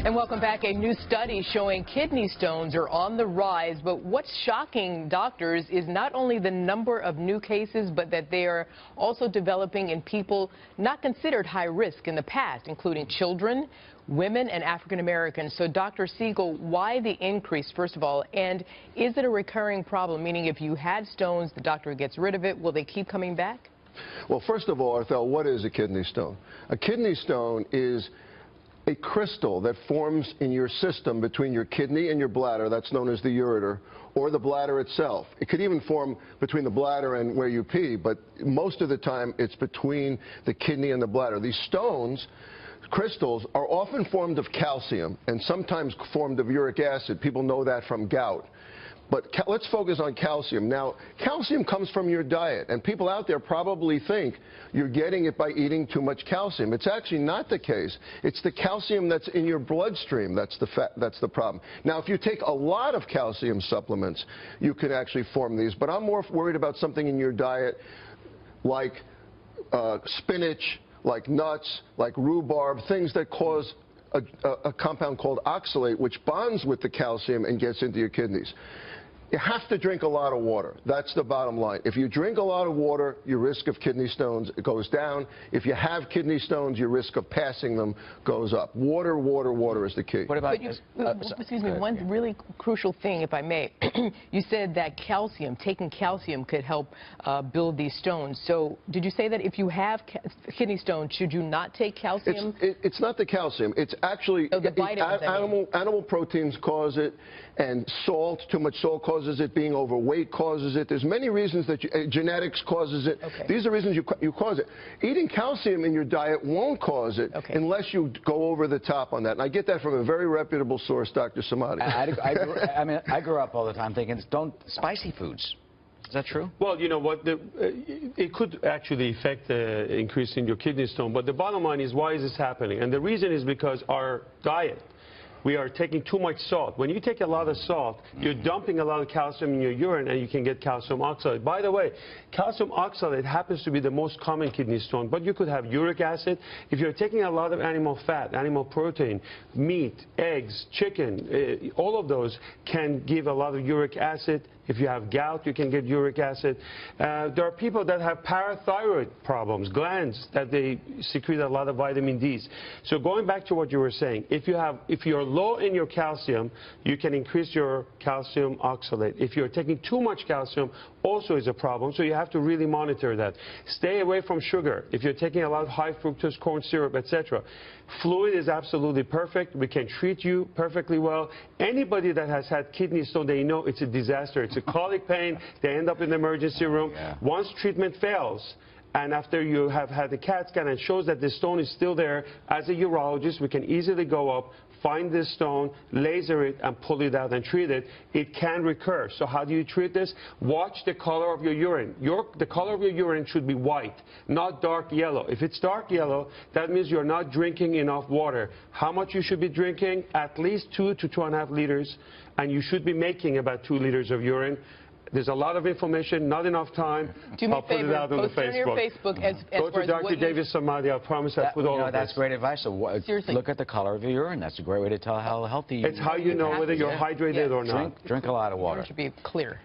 And welcome back. A new study showing kidney stones are on the rise. But what's shocking doctors is not only the number of new cases, but that they are also developing in people not considered high risk in the past, including children, women, and African Americans. So, Dr. Siegel, why the increase, first of all? And is it a recurring problem? Meaning, if you had stones, the doctor gets rid of it, will they keep coming back? Well, first of all, Arthel, what is a kidney stone? A kidney stone is a crystal that forms in your system between your kidney and your bladder. That's known as the ureter, or the bladder itself. It could even form between the bladder and where you pee, but most of the time it's between the kidney and the bladder. These stones, crystals, are often formed of calcium and sometimes formed of uric acid. People know that from gout. But let's focus on calcium. Now, calcium comes from your diet, and people out there probably think you're getting it by eating too much calcium. It's actually not the case. It's the calcium that's in your bloodstream that's the problem. Now, if you take a lot of calcium supplements, you can actually form these. But I'm more worried about something in your diet like spinach, like nuts, like rhubarb, things that cause a compound called oxalate, which bonds with the calcium and gets into your kidneys. You have to drink a lot of water. That's the bottom line. If you drink a lot of water, your risk of kidney stones goes down. If you have kidney stones, your risk of passing them goes up. Water, water, water is the key. What about, excuse me, one really crucial thing, if I may. You said that calcium, taking calcium could help build these stones. So did you say that if you have kidney stones, should you not take calcium? It's not the calcium. It's actually animal proteins cause it, and salt, too much salt causes it, being overweight causes it. There's many reasons that genetics causes it. Okay. These are reasons you cause it. Eating calcium in your diet won't cause it unless you go over the top on that. And I get that from a very reputable source, Dr. Samadi. I grew up all the time thinking, don't spicy foods. Is that true? Well, you know what, it could actually affect the increase in your kidney stone, but the bottom line is, why is this happening? And the reason is because our diet. We are taking too much salt. When you take a lot of salt, you're dumping a lot of calcium in your urine, and you can get calcium oxalate. By the way, calcium oxalate happens to be the most common kidney stone, but you could have uric acid. If you're taking a lot of animal fat, animal protein, meat, eggs, chicken, all of those can give a lot of uric acid. If you have gout, you can get uric acid. There are people that have parathyroid problems, glands that they secrete a lot of vitamin D's. So going back to what you were saying, if you're low in your calcium, you can increase your calcium oxalate. If you're taking too much calcium, also is a problem. So you have to really monitor that. Stay away from sugar. If you're taking a lot of high fructose corn syrup, etc. Fluid is absolutely perfect. We can treat you perfectly well. Anybody that has had kidney stone, they know it's a disaster. It's a colic pain. They end up in the emergency room. Yeah. Once treatment fails, and after you have had the CAT scan and shows that the stone is still there, as a urologist, we can easily go up, find this stone, laser it, and pull it out and treat it. It can recur. So how do you treat this? Watch the color of your urine. The color of your urine should be white, not dark yellow. If it's dark yellow, that means you're not drinking enough water. How much you should be drinking? At least 2 to 2.5 liters, and you should be making about 2 liters of urine. There's a lot of information, not enough time. I'll put it out on the Facebook. Go to Dr. David Samadi. I promise I'll put all of this. That's great advice. So look at the color of your urine. That's a great way to tell how healthy you are. It's how you know whether you're hydrated or not. Drink a lot of water. It should be clear.